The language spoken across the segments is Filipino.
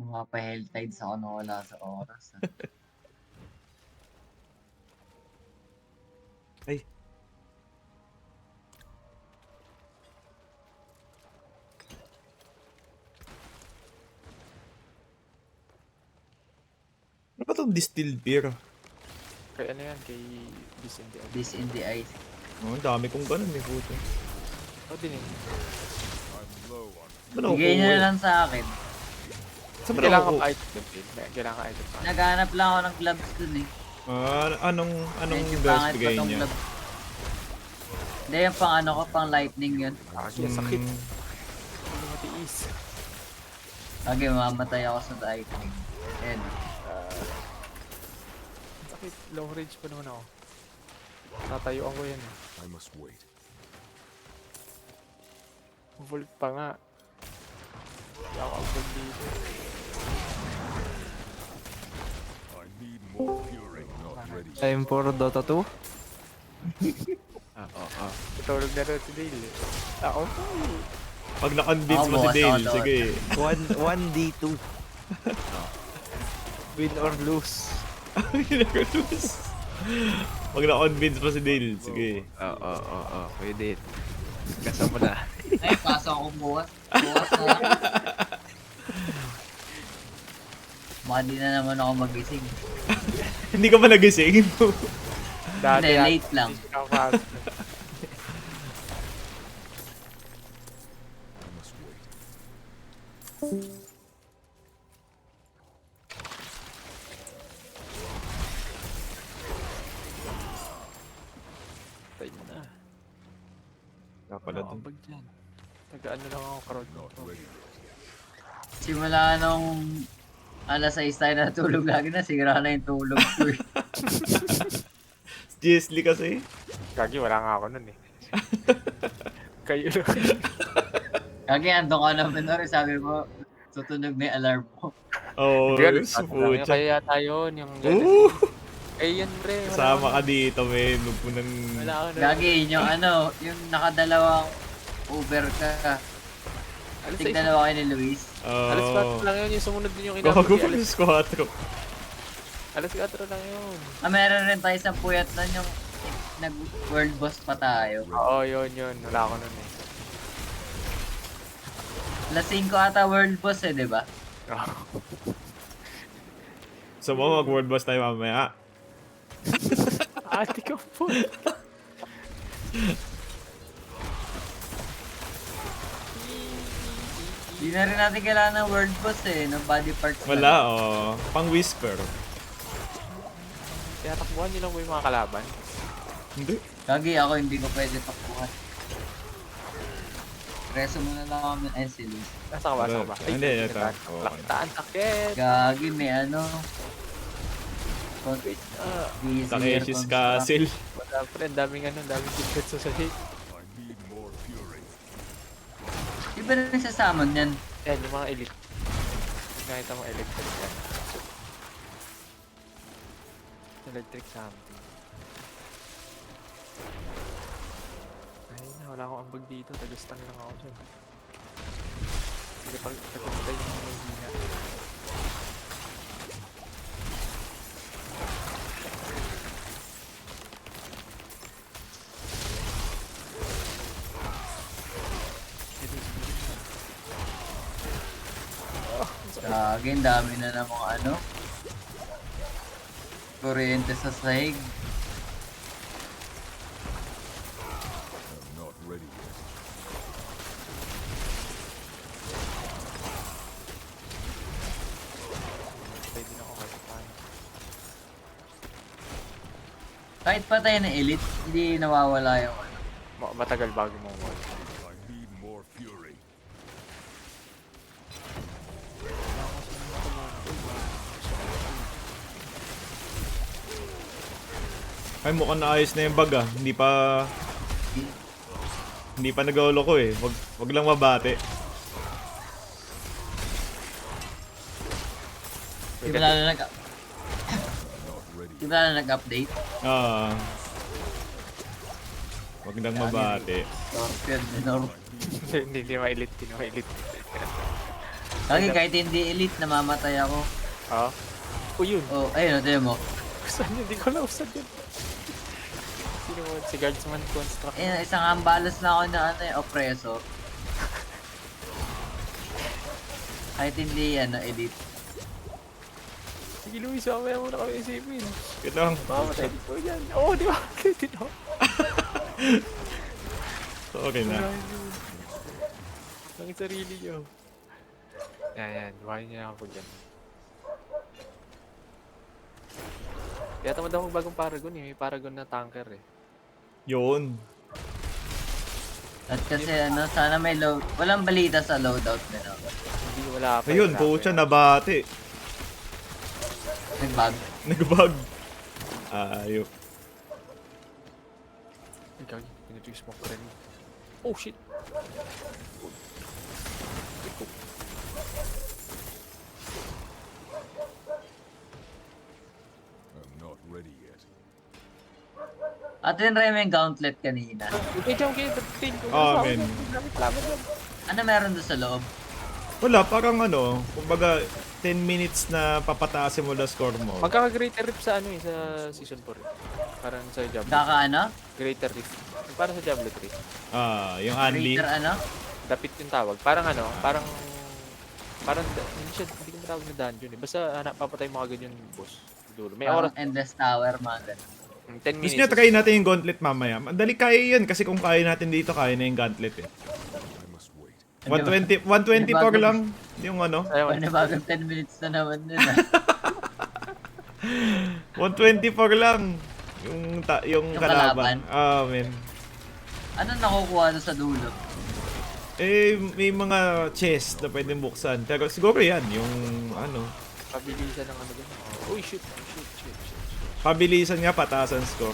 Mapapa-Helltides ako na wala sa oras. Ay. Ano ba itong distilled beer? Kay ano yan? Kay Beast in the Eye. This in the ice. Oh, ang dami kong ganun eh, puto. O din eh. Ano Bigay nyo na lang sa akin. Saan ba Kailangan ako? ka item din. Kailangan ka item pa. Naghanap lang ako ng gloves dun eh. Anong Medyo gloves pangit pa bigay tong niya? gloves. Hindi, yung pang ano ko, pang lightning yun. Kaya sakit. Hindi matiis. Okay, mamamatay ako sa lightning. Ayan. Sakit. Long range pa naman ako. Tatayuan ko yan eh. I must wait. Volt pa nga. Hindi ako abog dito. I need more fury. Not ready. Time for Dota 2? Tutulog na rin si Dale eh. Ako po. Pag na-convince Ako, mo si bukas Dale, ako sige. 1D2. Win or lose. Pag na-convince mo si Dale, sige. Oo. Pwede. Kasama na. Ay, pasok ako bukas. Bukas na lang. Baka di na naman ako magising. Hindi ka ba nagising? Dati Hindi, yan, late lang. hindi siya kapasok. I must wait. Tayo na. Kapala Ano dun. abag dyan? Tagaan na lang ako karoon. Not ready. Simula nung alas 6 tayo natulog lagi na, sigura na yung tulog ko eh. Jesly kasi. Gagi, wala nga ako nun eh. Kayo lang. Kagi, andun ka naman na rin, sabi mo, tutunog na yung alarm mo. Oo, Hindi, sa ano lang yun, pucha. kaya yata yun, yung Oo! Eh yan pre, wala Kasama ako ka dito, men. Huwag mo nang... Wala ako nun. Gagi, yung ano, yung nakadalawang Uber ka. Alas Tig 6 dalawa kayo ni Luis. Alas 4 lang yun, yung sumunod din yung inabot. Gago pa Alas, yung 4. alas 4 lang yun. Meron rin tayo sa puyat nun yung nag-world boss pa tayo. Oo, yun. Wala ako nun eh. Alas 5 ata world boss eh, di ba? So mo, mag-world boss tayo mamaya. Ate ko po. Di na rin natin kailangan ng world boss eh, ng body parts na. Wala, oh. Pang whisper. Kaya takbuhan nyo lang po yung mga kalaban. Hindi. Gagi, ako hindi ko pwede takbuhan. Reso mo na lang kami ng si Luis. Nasa ka ba? Nasa ka ba? Hindi, ito. Lakitaan, sakit. Gagi, may ano. Wait, Takeshi's Castle. wala pre, ang daming secret sa sahig. I need more fury. Di ba rin sa summon yan? Yan, yung mga elite. Nakita mo electric yan. Electric something. Ay na, wala akong ambag dito. Tagastan lang ako dyan. Hindi pag taguntay yung mga hina. Gagi, ang dami na namang ano. Kuryente sa sahig. I'm not ready yet. Pwede na ako kahit paano. Kahit patay na elite, hindi nawawala yung ano. Matagal bago mo wall. I need more fury. Ay, mukhang naayos na yung bag ah. Hindi pa nag-aulo ko eh. Wag lang mabate. Di ba lalo Not ready. di ba lalo nag-update? Ah. Wag lang mabate. Scorpion, minor. Hindi ma-elite, hindi ma-elite. Lagi kahit hindi elite, namamatay ako. Ah? O yun. Oh, ayun, ito mo. Saan yun? Di ko alam saan yun. Sino mo? Si Guardsman Construct. Ayun, isang ambalos na ako na oppressor. Kahit hindi, elite. Sige Luis, mamaya muna kami isipin. Yun lang. Mamamatay din ko yan. Oo, di ba? Din ako. Okay na. Ang sarili nyo. Yan. Buhayin niya ako dyan. Kaya tamad ako bagong Paragon eh. May Paragon na tanker eh. Yun. At kasi sana may load. Walang balita sa loadout nila. Hindi wala pa. Ayun, pucha, nabati. Nag-bug. Nagbag. Ayok. Ikaw, pinito yung smoke rin. Oh shit! I'm not ready yet. At yun rin may gauntlet kanina. Okay, jump kayo. Tatil ko. Amen. Laban yan. Ano meron doon sa loob? Wala, parang kumbaga 10 minutes na papataasin mo na score mo. Magkaka-greater rift sa sa season 4 eh. Parang sa Diablo. Greater rift. Parang sa Diablo 3. Yung Anli. Greater Dapit yung tawag. Parang hindi ko matawag na dungeon eh. Basta papatay mo agad yung boss. Dulo. May Parang oras. endless tower, mga ganun. 10 Gusto minutes. nyo, try natin yung gauntlet mamaya. Madali kaya yun kasi kung kaya natin dito, kaya na yung gauntlet eh. I must wait. 124 lang yung Ayun. Panibagong 10 minutes na naman yun. 124 lang yung kalaban. kalaban? Men. Ano nakukuha doon sa dulo? May mga chest na pwedeng buksan. Pero siguro yan, yung Pabilisan ng doon. Uy, shit. pabilisan nga patasan score.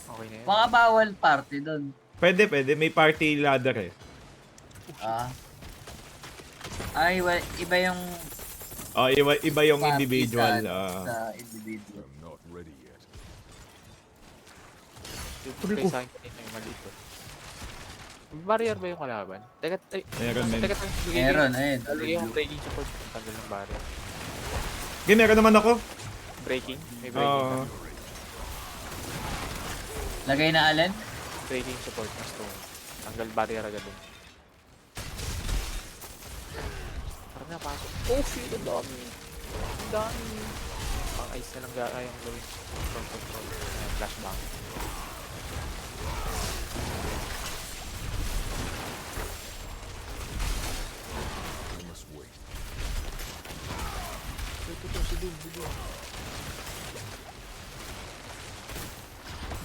Okay na yan. Mga bawal party doon. Pwede. May party ladder eh. Iba yung Iba yung party individual. sa individual. I'm not ready yet. Kaya sa akin kanina yung maliit ko. May barrier ba yung kalaban? Teka, Meron, men. Meron, ayun. Lagay yung breaking support. Tanggal ng barrier. Okay, meron naman ako. Breaking? May breaking na. Lagay na alin? Breaking support na stone. Tanggal barrier agad dun. Parang napasok. Oh shit, ang dami. Ang dami. Pang ice na lang yung gawin. Control. Flashbang. I must wait. Ito, si Doom.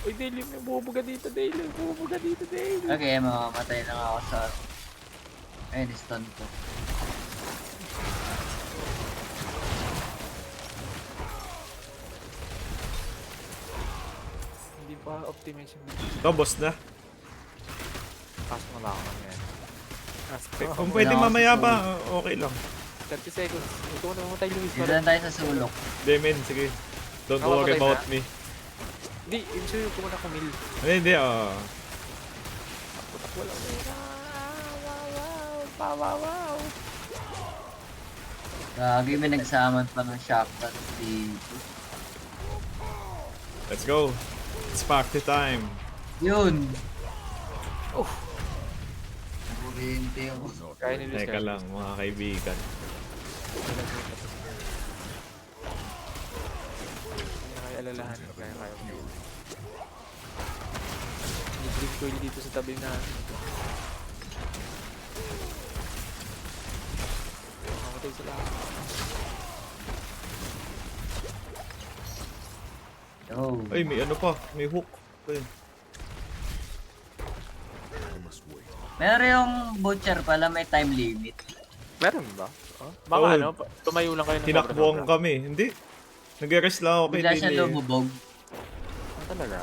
Uy, Dale, may bubuga dito, Dale. Okay, mamamatay na ako sa... Ayun, stun ko. Hindi pa optimize yung Ito, boss na. pasok na ba ako ngayon? Kung pwede mamaya pa, okay lang. 30 seconds. Ito ko na mamatay, Luis. Dito lang tayo sa sulok. Demen, sige. Don't Ako, worry patay about na. me. Hindi, ibig sabihin ko muna kumil. Hindi. Takbo lang. Wow. Gagi, may nagsaman pa ng shotgun dito. Let's go. It's party time. Yun! Oh. Nabuhinte ako. Kaya ni Luis. Teka lang, mga kaibigan. Kaya alalahan. Kaya. May dream coil dito sa tabi na. Mamatay sila. Oh. Ay, may may hook. Ayun. I must wait. Meron yung butcher pala, may time limit. Meron ba? Baka Oo. tumayo lang kayo ng Tinakbuhan sobra-sobra. kami. Hindi. Nag-rest lang ako kay Bigla siya Dili. lumubog. Talaga?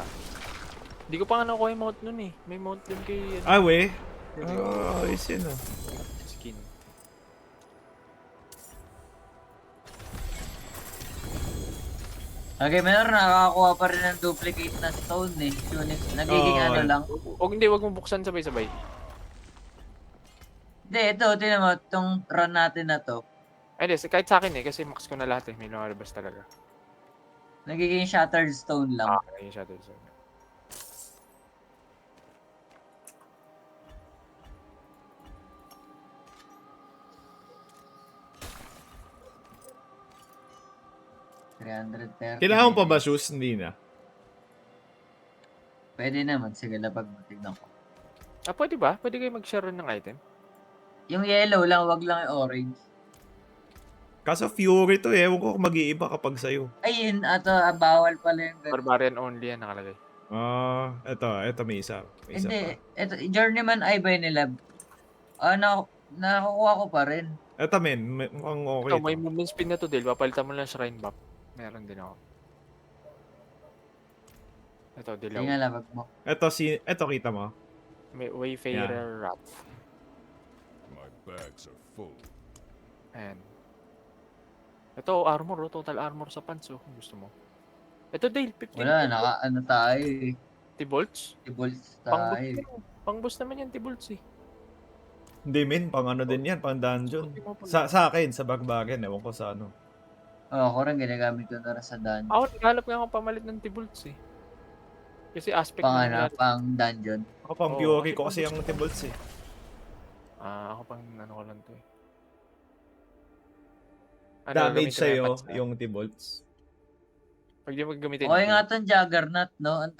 Hindi ko pa nga nakuha yung mount nun eh. May mount dun kay We? Ayos yun skin. Okay, meron nakakakuha pa rin ng duplicate na stone eh. Unit. Nagiging Oo. lang. Wag mo buksan sabay-sabay. Hindi, ito, tinan mo, itong run natin na to, Ay, hindi, kahit sa akin kasi max ko na lahat may lumalabas talaga. nagiging shattered stone lang. Ayun siya doon. So. 330. Kailangan pa ba shoes? Hindi na. Pwede naman. Sige, lapag mo. Tignan ko. Pwede ba? Pwede kayo mag-share ng item? Yung yellow lang, wag lang yung orange. Kaso Fury to eh. Ewan ko kung mag-iiba kapag sa'yo. Ayun, ato, bawal pala yung ganun. Barbarian only yan nakalagay. Eto may isa. May isa Hindi, pa. ito, Journeyman Eye by nila. Nakukuha ko pa rin. Eto men, mukhang okay Ito, may to. movement spin na to, Del. Papalitan mo lang shrine buff. Meron din ako. Ito, dilaw. Tingnan, lapag mo. Eto kita mo. May Wayfarer Wrath. My bags are full. Ayan. Ito, armor. Total armor sa pants. Kung gusto mo. Ito, Dale. 15. Wala, ano tayo eh. T-bolts? T-bolts Pang-boost tayo. yan. Pang-boost naman yan, T-bolts eh. Hindi men, pang ano din yan, pang dungeon. Sa akin, sa Bagbagan, ewan ko sa ano. Ako rin, ginagamit ko na rin sa dungeon. Ako, naghanap nga akong pamalit ng T-bolts eh. Kasi aspect na Pang dungeon. Ako pang Oo, Fury kasi ko kasi pang- ang T-Bolts eh. ako pang ano ko lang to eh. Damage gagamitin mo sa'yo pants na? yung T-Bolts. Pag di mo gagamitin Okay nga itong Juggernaut, no? Ang